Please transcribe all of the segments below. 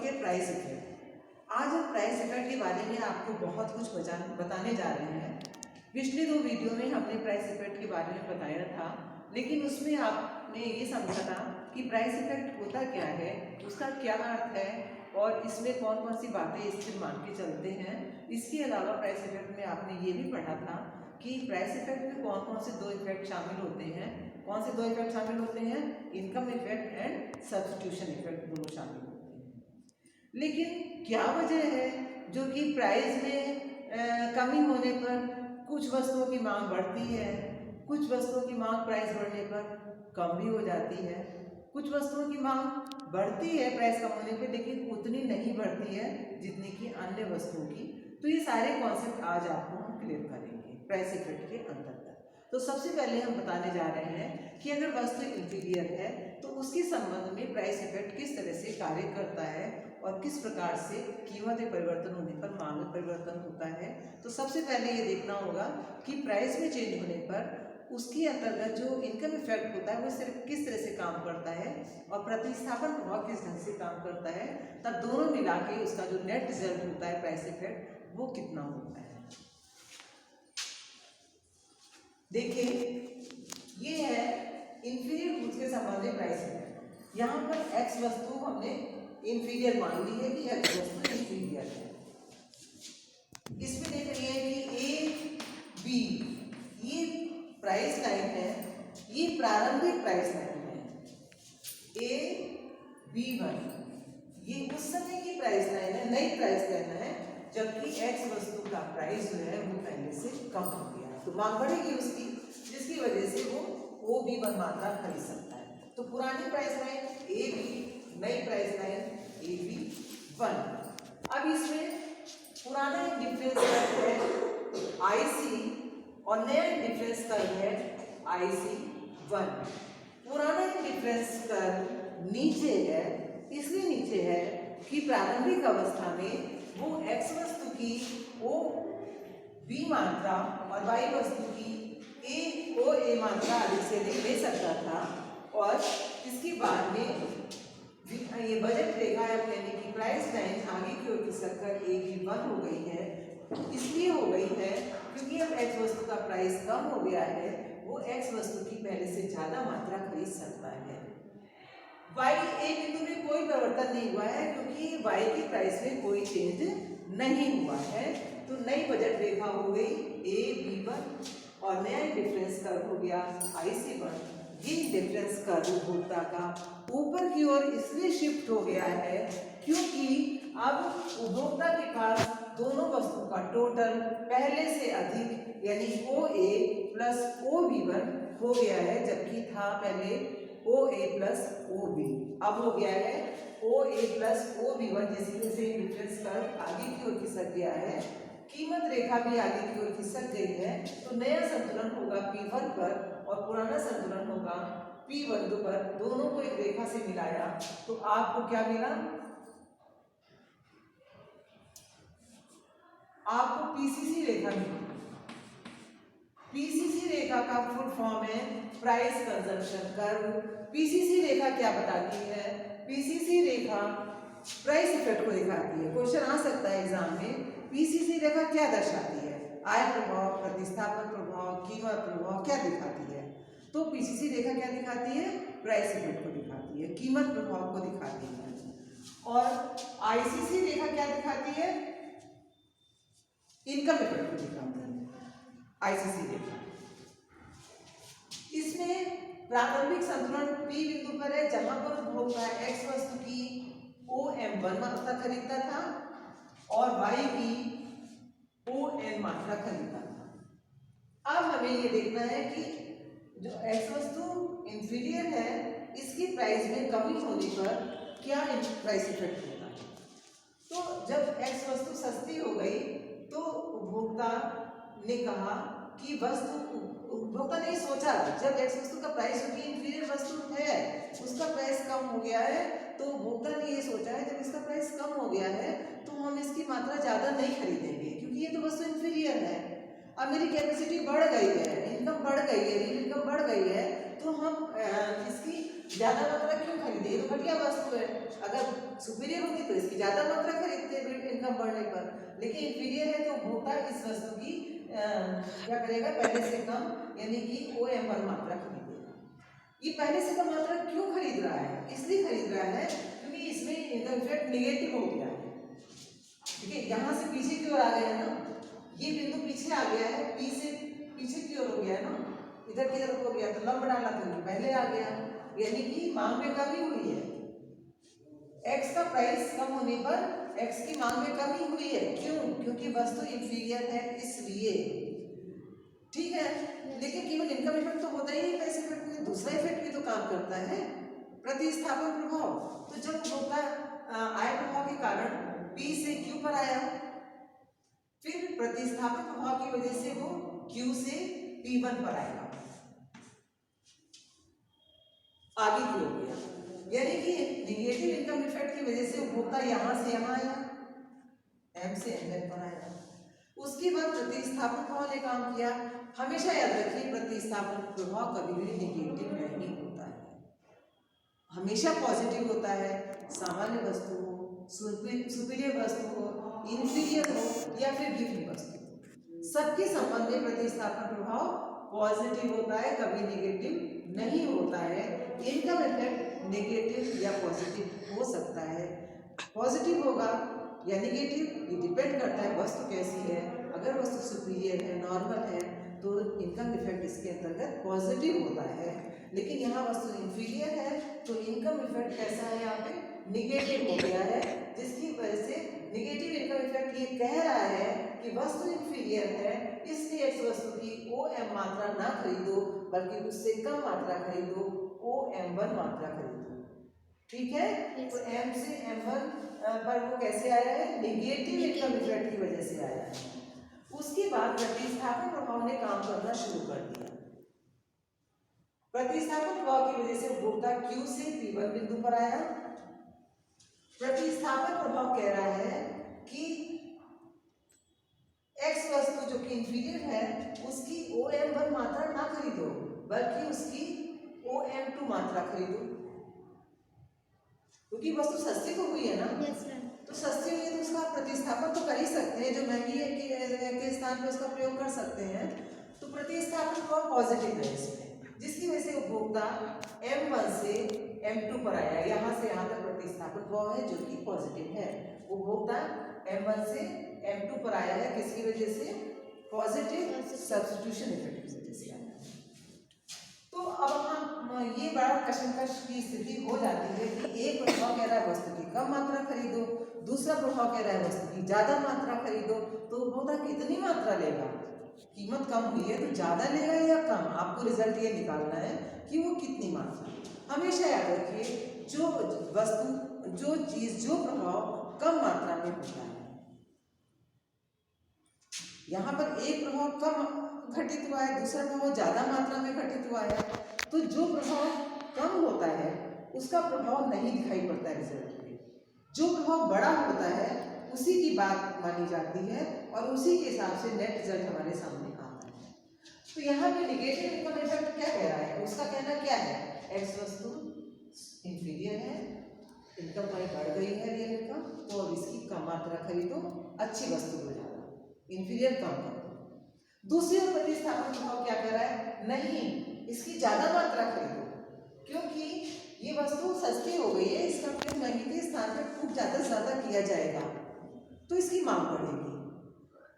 है price effect. आज हम प्राइस इफेक्ट के बारे में आपको बहुत कुछ बताने जा रहे हैं। पिछले 2 वीडियो में हमने प्राइस इफेक्ट के बारे में बताया था, लेकिन उसमें आपने ये समझा था कि प्राइस इफेक्ट होता क्या है, उसका क्या अर्थ है और इसमें कौन कौन सी बातें इससे मान के चलते हैं। इसके अलावा प्राइस इफेक्ट में आपने ये भी पढ़ा था कि प्राइस इफेक्ट में कौन कौन से 2 इफेक्ट शामिल होते हैं। कौन से 2 इफेक्ट शामिल होते हैं? Income effect and substitution effect दोनों शामिल होते हैं। लेकिन क्या वजह है जो कि प्राइस में कमी होने पर कुछ वस्तुओं की मांग बढ़ती है, कुछ वस्तुओं की मांग प्राइस बढ़ने पर कम भी हो जाती है। कुछ वस्तुओं की मांग बढ़ती है प्राइस कम होने पर, लेकिन उतनी नहीं बढ़ती है जितनी कि अन्य वस्तुओं की। तो ये सारे कॉन्सेप्ट आज आपको हम क्लियर करेंगे प्राइस इफेक्ट के अंतर्गत। तो सबसे पहले हम बताने जा रहे हैं कि अगर वस्तु इंफीरियर है तो उसके संबंध में प्राइस इफेक्ट किस तरह से कार्य करता है और किस प्रकार से कीमत में परिवर्तन होने पर मांग में परिवर्तन होता है। तो सबसे पहले ये देखना होगा कि प्राइस में चेंज होने पर उसके अंतर्गत जो इनकम इफेक्ट होता है वो सिर्फ किस तरह से काम करता है और प्रतिस्थापन प्रभाव किस ढंग से काम करता है, तब दोनों मिला के उसका जो नेट रिजल्ट होता है प्राइस इफेक्ट वो कितना होता है। देखिए, ये है इंफीरियर गुड्स के संबंध में प्राइस इफेक्ट। यहाँ पर एक्स वस्तु हमने इंफीरियर मान ली है कि एक्स वस्तु इंफीरियर है। इसमें देख रही है कि ए बी ये प्राइस लाइन है, ये प्रारंभिक प्राइस लाइन है। ए बी वन ये उस समय की प्राइस लाइन है, नई प्राइस लाइन है, जबकि एक्स वस्तु का प्राइस जो है वो पहले से कम हो गया है। तो मांग बढ़ेगी उसकी, जिसकी वजह से वो ओ बी वन मात्रा खरीद सकता है। तो पुरानी प्राइस लाइन ए बी, नई price line A B one. अब इसमें पुराना एक डिफरेंस कर्व है आई सी और नया डिफरेंस कर्व है आई सी वन। पुराना डिफरेंस कर्व नीचे है, इसलिए नीचे है कि प्रारंभिक अवस्था में वो एक्स वस्तु की ओ बी मात्रा और वाई वस्तु की ए मात्रा अधिक से अधिक ले सकता था, और इसके बाद में ये बजट रेखा यानी कि प्राइस लाइन आगे की ओर खिसक कर ए बी वन हो गई है। इसलिए हो गई है क्योंकि अब एक्स वस्तु का प्राइस कम हो गया है, वो एक्स वस्तु की पहले से ज्यादा मात्रा खरीद सकता है। वाई ए बिंदु में कोई परिवर्तन नहीं हुआ है क्योंकि वाई की प्राइस में कोई चेंज नहीं हुआ है। तो नई बजट रेखा हो गई ए बी वन और नया डिफरेंस कर्व हो गया आई सी वन। ये डिफरेंस कर्व उपभोक्ता का ऊपर की ओर इसलिए शिफ्ट हो गया है क्योंकि अब उपभोक्ता के पास दोनों वस्तु का टोटल पहले से अधिक यानी ओ ए प्लस ओ बी वन हो गया है, जबकि था पहले ओ ए प्लस ओ बी। अब हो गया है ओ ए प्लस ओ बी वन। जैसे जैसे डिफरेंस कर्व आगे की ओर खिसक गया है, कीमत रेखा भी आगे की ओर खिसक गई है, तो नया संतुलन होगा P1 पर और पुराना संतुलन होगा P1 पर। दोनों को एक रेखा से मिलाया तो आपको क्या मिला? आपको पीसीसी रेखा मिली। पीसीसी रेखा का फुल फॉर्म है प्राइस कंजम्पशन कर्व। पीसीसी रेखा क्या बताती है? पीसीसी रेखा प्राइस इफेक्ट को दिखाती है। क्वेश्चन आ सकता है एग्जाम में, पीसीसी रेखा क्या दर्शाती है? आय प्रभाव, प्रतिस्थापन प्रभाव, कीमत प्रभाव क्या दिखाती है? तो पीसीसी रेखा क्या दिखाती है? प्राइस इफेक्ट को दिखाती है, कीमत प्रभाव को दिखाती है। और आईसीसी रेखा क्या दिखाती है? इनकम इफेक्ट को दिखाती है आईसीसी रेखा। इसमें प्रारंभिक संतुलन पी बिंदु पर है जहां पर उपभोक्ता एक्स वस्तु की ओ एम वन मात्रा खरीदता था और वाई की ओ एन मात्रा खरीदता था। अब हमें ये देखना है कि जो एक्स वस्तु इंफीरियर है इसकी प्राइस में कमी होने पर क्या प्राइस इफेक्ट होता है। तो जब एक्स वस्तु सस्ती हो गई तो उपभोक्ता ने कहा कि उपभोक्ता ने सोचा, जब एक्स वस्तु का प्राइस क्योंकि इंफीरियर वस्तु है उसका प्राइस कम हो गया है, तो उपभोक्ता ने ये सोचा है जब इसका प्राइस कम हो गया है तो हम इसकी मात्रा ज़्यादा नहीं खरीदेंगे क्योंकि ये तो वस्तु इंफीरियर है। अब मेरी कैपेसिटी बढ़ गई है, इनकम बढ़ गई है, रियल इनकम बढ़ गई है, तो हम इसकी ज्यादा मात्रा क्यों खरीदे, ये तो घटिया वस्तु है। अगर सुपीरियर होगी तो इसकी ज्यादा मात्रा खरीदते इनकम बढ़ने पर, लेकिन इंफीरियर है तो उपभोक्ता इस वस्तु की क्या करेगा, पहले से कम यानी कि OM पर मात्रा खरीदेगा। ये पहले से कम मात्रा क्यों खरीद रहा है, इसलिए खरीद रहा है क्योंकि इसमें इनकम इफेक्ट निगेटिव हो गया है। ठीक है, यहाँ से पीछे की ओर आ गया है ना, ये बिंदु पीछे आ गया है, P से पीछे की ओर हो गया है ना, इधर की तरफ हो गया, तो लंब डाला तो ये पहले आ गया, यानी कि मांग में कमी हुई है। X का प्राइस कम होने पर X की मांग में कमी हुई है, क्यों, क्योंकि वस्तु इंफीरियर है इसलिए। ठीक है, लेकिन केवल इनकम इफेक्ट तो होता ही नहीं प्राइस इफेक्ट में, दूसरा इफेक्ट भी तो काम करता है, प्रतिस्थापन प्रभाव। तो जब उपभोक्ता आय प्रभाव के कारण P से Q पर आया, फिर प्रतिस्थापन प्रभाव की वजह से वो Q से P1 पर आएगा, आगे की हो गया, यानी कि निगेटिव इनकम इफेक्ट की वजह से उपभोक्ता यहां से यहां आया, M से ML पर आया। उसके बाद प्रतिस्थापन प्रभाव ने काम किया। हमेशा याद रखिए प्रतिस्थापन प्रभाव कभी भी निगेटिव नहीं होता है, हमेशा पॉजिटिव होता है। सामान्य वस्तु हो, सुपीरियर वस्तु हो, इंफीरियर हो या फिर गिफ्ट वस्तु हो, सबके संबंध में प्रतिस्थापन प्रभाव पॉजिटिव होता है, कभी निगेटिव नहीं होता है। इनकम इफेक्ट नेगेटिव या पॉजिटिव हो सकता है, पॉजिटिव होगा या नेगेटिव ये डिपेंड करता है वस्तु कैसी है। अगर वस्तु सुपीरियर है, नॉर्मल है, तो इनकम इफेक्ट इसके अंतर्गत पॉजिटिव होता है, लेकिन यहाँ वस्तु इंफीरियर है तो इनकम इफेक्ट कैसा है, यहाँ पे निगेटिव हो गया है, जिसकी वजह से निगेटिव इनकम इफेक्ट ये कह रहा है कि वस्तु इंफीरियर है, इसलिए इस वस्तु की OM मात्रा ना खरीदो, बल्कि उससे कम मात्रा खरीदो, OM1 मात्रा खरीदो। ठीक है, तो M से M1 पर वो कैसे आया है, निगेटिव इनकम इफेक्ट की वजह से आया है। उसके बाद प्रतिस्थापन प्रभाव ने काम करना शुरू कर दिया। प्रतिस्थापन प्रभाव की वजह से उपभोक्ता Q से P1 बिंदु पर आया। प्रतिस्थापन प्रभाव कह रहा है कि X वस्तु जो कि इंफीरियर है उसकी OM1 मात्रा ना खरीदो, बल्कि उसकी OM2 मात्रा खरीदो, क्योंकि वस्तु सस्ती तो हुई है ना। yes, तो सस्ती हुई है तो उसका प्रतिस्थापन तो कर ही सकते हैं, जो महंगी है के स्थान पर उसका प्रयोग कर सकते हैं। तो प्रतिस्थापन प्रभाव पॉजिटिव है इसमें, जिसकी वजह से उपभोक्ता M1 से M2 पर आया, यहाँ से यहाँ तक प्रतिस्थापन प्रभाव है जो कि पॉजिटिव है। उपभोक्ता M1 से M2 पर आया है, किसकी वजह से, पॉजिटिव सब्स्टिट्यूशन इफेक्ट की वजह से आया। तो अब हम ये बड़ा कशमकश की स्थिति हो जाती है कि एक प्रभाव कह रहा है वस्तु की कम मात्रा खरीदो, दूसरा प्रभाव कह रहा है वस्तु की ज्यादा मात्रा खरीदो। तो उपभोक्ता कितनी मात्रा लेगा, कीमत कम हुई है तो ज्यादा लेगा या कम, आपको रिजल्ट ये निकालना है कि वो कितनी मात्रा। हमेशा याद रखिए जो वस्तु, जो चीज, जो प्रभाव कम मात्रा में होता है, यहाँ पर एक प्रभाव कम घटित हुआ है, दूसरा प्रभाव ज्यादा मात्रा में घटित हुआ है, तो जो प्रभाव कम होता है उसका प्रभाव नहीं दिखाई पड़ता है रिजल्ट में, जो प्रभाव बड़ा होता है उसी की बात मानी जाती है और उसी के हिसाब से नेट रिजल्ट हमारे सामने आता है। तो यहाँ पे निगेटिव इनकम इफेक्ट क्या कह रहा है, उसका कहना क्या है, X वस्तु इंफीरियर है, इनकम प्राइस बढ़ गई है रियल इनकम, तो अब इसकी कम मात्रा खरीदो, अच्छी वस्तु हो जाएगा, इंफीरियर कम कर दो। दूसरी ओर प्रतिस्थापन प्रभाव क्या कह रहा है, नहीं इसकी ज्यादा मात्रा खरीदो, क्योंकि ये वस्तु सस्ती हो गई है, इसका प्रयोग महंगी के स्थान पर खूब ज्यादा से ज्यादा किया जाएगा, तो इसकी मांग बढ़ेगी।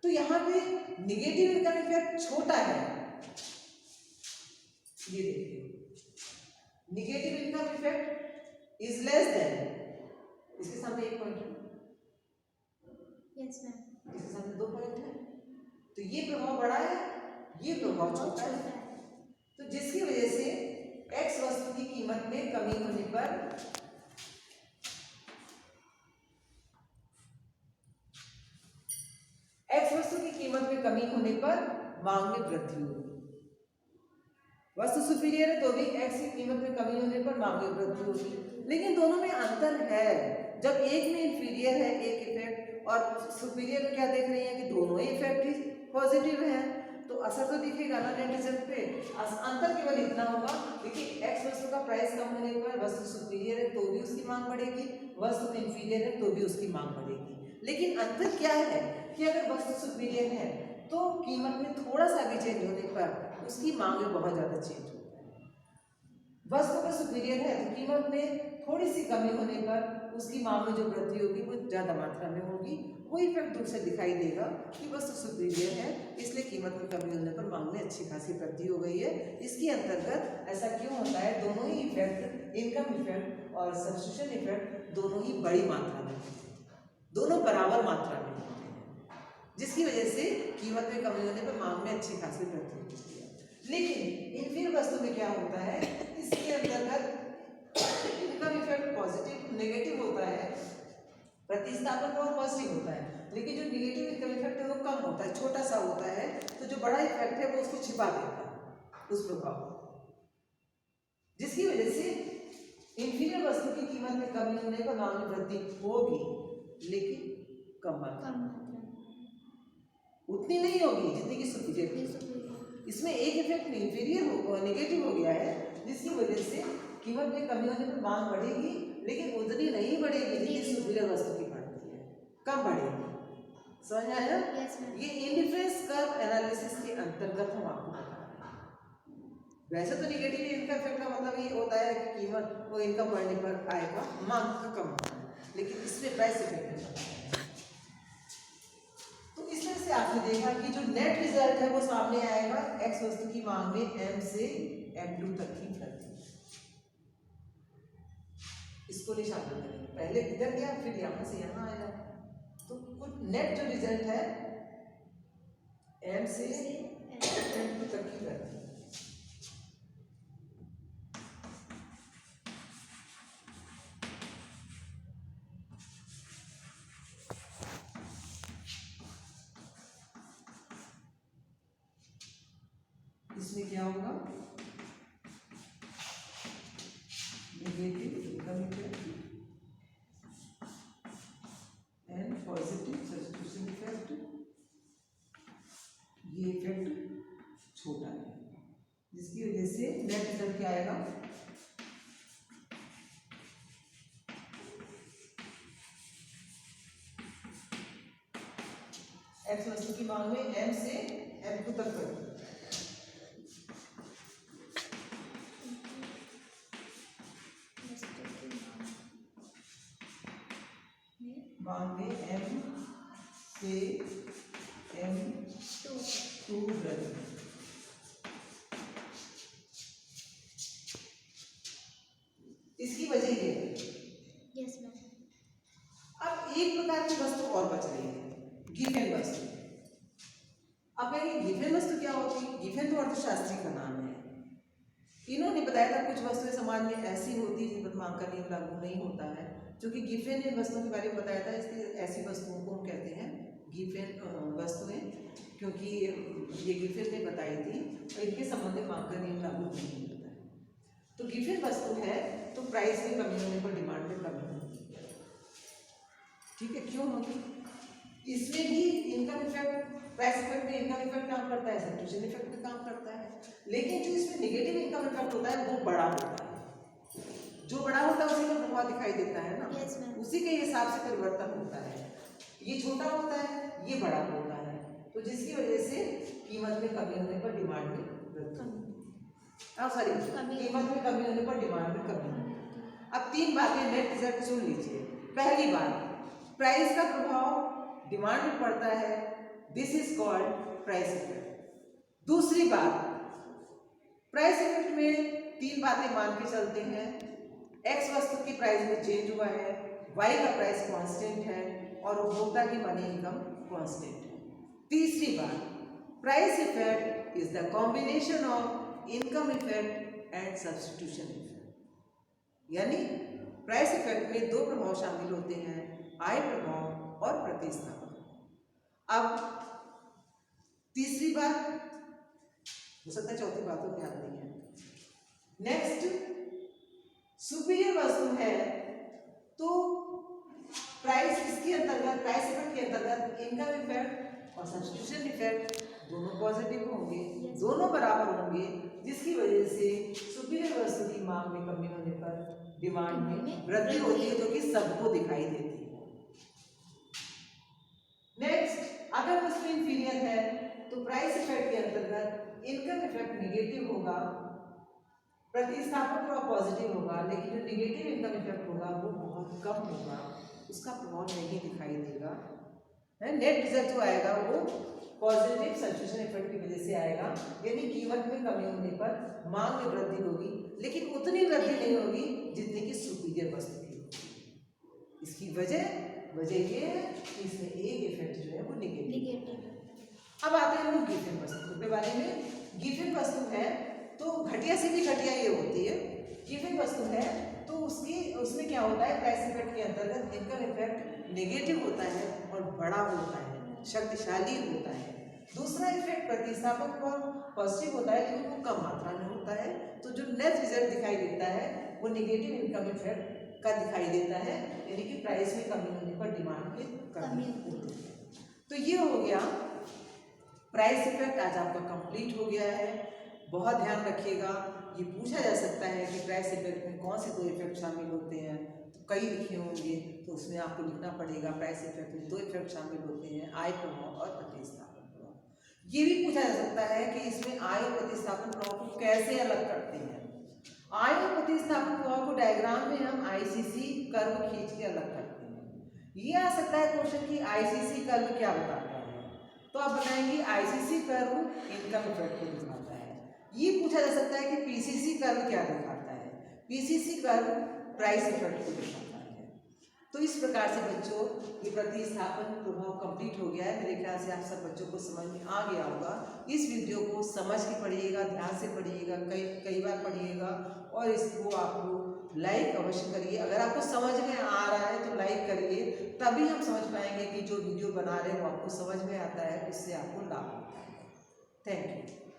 तो यहाँ पे निगेटिव इनकम इफेक्ट छोटा है, ये देखिए negative income effect is less than, इसके सामने एक पॉइंट है, यस मैम, इसके सामने दो पॉइंट है, तो ये प्रभाव बड़ा है, ये प्रभाव छोटा है। तो जिसकी वजह से X वस्तु की कीमत में कमी होने पर X वस्तु की कीमत में कमी होने पर मांग में वृद्धि होगी। वस्तु सुपीरियर है तो भी X की कीमत में कमी होने पर मांग में वृद्धि होगी, लेकिन दोनों में अंतर है। जब एक में इंफीरियर है एक इफेक्ट और सुपीरियर में क्या देख रही है कि दोनों ही इफेक्ट पॉजिटिव है, तो असर तो दिखेगा ना नेट रिजल्ट पे। अंतर केवल इतना होगा, देखिए एक्स वस्तु का प्राइस कम होने पर वस्तु सुपीरियर है तो भी उसकी मांग बढ़ेगी, वस्तु इंफीरियर है तो भी उसकी मांग बढ़ेगी। लेकिन अंतर क्या है कि अगर वस्तु सुपीरियर है तो कीमत में थोड़ा सा भी चेंज होने पर उसकी मांग में बहुत ज्यादा चेंज होता है। वस्तु का सुपीरियर है तो कीमत में थोड़ी सी कमी होने पर उसकी मांग में जो वृद्धि होगी वो ज्यादा मात्रा में होगी। वो इफेक्ट दूर से दिखाई देगा कि वस्तु सुपीरियर है इसलिए कीमत में कमी होने पर मांग में अच्छी खासी वृद्धि हो गई है। इसके अंतर्गत ऐसा क्यों होता है, दोनों ही इफेक्ट, इनकम इफेक्ट और सब्स्टिट्यूशन इफेक्ट दोनों ही बड़ी मात्रा में, दोनों बराबर मात्रा में होते हैं, जिसकी वजह से कीमत में कमी होने पर मांग में अच्छी खासी वृद्धि होती है। लेकिन इनफीरियर वस्तु में क्या होता है, इसके अंतर्गत इनकम इफेक्ट पॉजिटिव नेगेटिव होता है, प्रतिस्थापन और पॉजिटिव होता है, लेकिन जो नेगेटिव इनकम इफेक्ट है वो कम होता है, छोटा सा होता है। तो जो बड़ा इफेक्ट है वो उसको छिपा देता है, उस प्रभाव को, जिसकी वजह से इंफीरियर वस्तु की कीमत में कमी होने पर मांग में वृद्धि होगी लेकिन कम मात्रा में, उतनी नहीं होगी जितनी की सुपीरियर। इसमें एक इफेक्ट इंफीरियर हो नेगेटिव हो गया है, जिसकी वजह से कीमत में कमी होने पर मांग बढ़ेगी लेकिन उतनी नहीं बढ़ेगी जितनी सुपीरियर वस्तु की बढ़ती है, कम बढ़ेगी। समझ आया? ये इंडिफरेंस कर्व एनालिसिस के अंतर्गत हम आपको बता रहे हैं। वैसे तो नेगेटिव इनकम इफेक्ट का मतलब ये होता है कि कीमत वो इनकम बढ़ने पर आएगा, मांग का कम होता है, लेकिन इसमें प्राइस इफेक्ट नहीं होता है। तो इस तरह से आपने देखा कि जो नेट रिजल्ट है वो सामने आएगा एक्स वस्तु की मांग में m से m2 तक की वृद्धि। इसको निशान करेंगे, पहले इधर गया फिर यहां से यहां आया, तो कुछ नेट जो रिजल्ट है m से m2 तक की वृद्धि। इसमें क्या होगा, negative income effect and positive substitution effect. ये इफेक्ट छोटा है, जिसकी वजह से नेट रिजल्ट क्या आएगा, एक्स वस्तु की मांग में m से m2 तक वृद्धि। मांग में m से m2 वृद्धि। इसकी वजह ये है। Yes ma'am. अब एक प्रकार की वस्तु और बच रही है, गिफेन वस्तु। अब कहेंगे गिफेन वस्तु क्या होती है? गिफेन तो अर्थशास्त्री का नाम है। इन्होंने बताया था कुछ वस्तुएं समाज में ऐसी होती है जिन पर मांग का नियम लागू नहीं होता है, जो कि गिफेन इन वस्तुओं के बारे में बताया था, इसलिए ऐसी वस्तुओं को हम कहते हैं गिफेन वस्तुएं, क्योंकि ये गिफेन ने बताई थी और इनके संबंध में मांग का नियम लागू नहीं होता है। तो गिफेन वस्तु है तो प्राइस में कमी होने पर डिमांड में कमी होगी, ठीक है? क्यों होगी? इसमें भी इनकम इफेक्ट, प्राइस इफेक्ट में इनकम इफेक्ट काम करता है, सब्स्टिट्यूशन इफेक्ट में काम करता है, लेकिन जो इसमें नेगेटिव इनकम इफेक्ट होता है वो बड़ा होता है। जो बड़ा होता है उसी का प्रभाव दिखाई देता है ना, yes, उसी के हिसाब से परिवर्तन होता है। ये छोटा होता है, ये बड़ा होता है, तो जिसकी वजह से कीमत में कमी होने पर डिमांड में वृद्धि, कीमत में कमी होने पर डिमांड में कमी। अब तीन बातें नेट रिजल्ट सुन लीजिए। पहली बात, प्राइस का प्रभाव डिमांड में पड़ता है, this is called price effect. दूसरी बात, प्राइस इफेक्ट में तीन बातें मान के चलते हैं, एक्स वस्तु की प्राइस में चेंज हुआ है, वाई का प्राइस कांस्टेंट है और उपभोक्ता की मनी इनकम कांस्टेंट है। तीसरी बात, price effect is the combination of income effect and substitution effect, यानी प्राइस इफेक्ट में दो प्रभाव शामिल होते हैं, आय प्रभाव और प्रतिस्थापन। अब तीसरी बात, हो सकता है चौथी बातों में ध्यान नहीं है। नेक्स्ट, सुपीरियर वस्तु है तो प्राइस इसके अंतर्गत, प्राइस इफेक्ट के अंतर्गत इनकम इफेक्ट और सब्स्टिट्यूशन इफेक्ट दोनों पॉजिटिव होंगे, Yes. दोनों बराबर होंगे, जिसकी वजह से सुपीरियर वस्तु की मांग में कमी होने पर डिमांड में वृद्धि होती है, जो कि सबको दिखाई देती है। नेक्स्ट, अगर वस्तु इंफीरियर है तो प्राइस इफेक्ट के अंतर्गत इनकम इफेक्ट नेगेटिव होगा, प्रतिस्थापन प्रभाव पॉजिटिव होगा, लेकिन जो नेगेटिव इनकम इफेक्ट होगा वो बहुत कम होगा, उसका प्रभाव नहीं दिखाई देगा। नेट रिजल्ट जो आएगा वो पॉजिटिव सब्स्टिट्यूशन इफेक्ट की वजह से आएगा, यानी कीमत में कमी होने पर मांग में वृद्धि होगी, लेकिन उतनी वृद्धि नहीं होगी जितनी कि सुपीरियर वस्तु की होगी। इसकी वजह ये है कि इसमें एक इफेक्ट जो है वो नेगेटिव। अब आते हैं हम गिवन वस्तु के बारे में। गिवन वस्तु है तो घटिया से भी घटिया ये होती है। गिवन वस्तु है तो उसमें क्या होता है, प्राइस इफेक्ट के अंतर्गत इनकम इफेक्ट नेगेटिव होता है और बड़ा होता है, शक्तिशाली होता है। दूसरा इफेक्ट प्रतिस्थापक पर पॉजिटिव होता है, लेकिन वो कम मात्रा में होता है। तो जो नेट रिजल्ट दिखाई देता है वो नेगेटिव इनकम इफेक्ट का दिखाई देता है, यानी कि प्राइस में कमी होने पर डिमांड में कमी होती है। तो ये हो गया प्राइस इफेक्ट। आज आपका कंप्लीट हो गया है। बहुत ध्यान रखिएगा, ये पूछा जा सकता है कि प्राइस इफेक्ट में कौन से दो इफेक्ट शामिल होते हैं, तो कई लिखे होंगे, तो उसमें आपको लिखना पड़ेगा प्राइस इफेक्ट में दो इफेक्ट शामिल होते हैं, आय प्रभाव और प्रतिस्थापन प्रभाव। ये भी पूछा जा सकता है कि इसमें आय और प्रतिस्थापन प्रभाव को कैसे अलग करते हैं। आय और प्रतिस्थापन प्रभाव को डायग्राम में हम आईसीसी कर्व खींच के अलग करते हैं। ये आ सकता है क्वेश्चन कि आईसीसी कर्व क्या बताता है, तो आप बताएंगे आईसीसी कर्व इनकम इफेक्ट को दिखाता है। ये पूछा जा सकता है कि पीसीसी कर्व क्या दिखाता है, पीसीसी कर्व प्राइस इफेक्ट को दिखाता है। तो इस प्रकार से बच्चों ये प्रतिस्थापन प्रभाव कंप्लीट हो गया है। मेरे ख्याल से आप सब बच्चों को समझ में आ गया होगा। इस वीडियो को समझ के पढ़िएगा, ध्यान से पढ़िएगा, कई बार पढ़िएगा और इसको आप लोग लाइक अवश्य करिए। अगर आपको समझ में आ रहा है तो लाइक करिए, तभी हम समझ पाएंगे कि जो वीडियो बना रहे हैं वो आपको समझ में आता है, उससे आपको लाभ होता है। Thank you.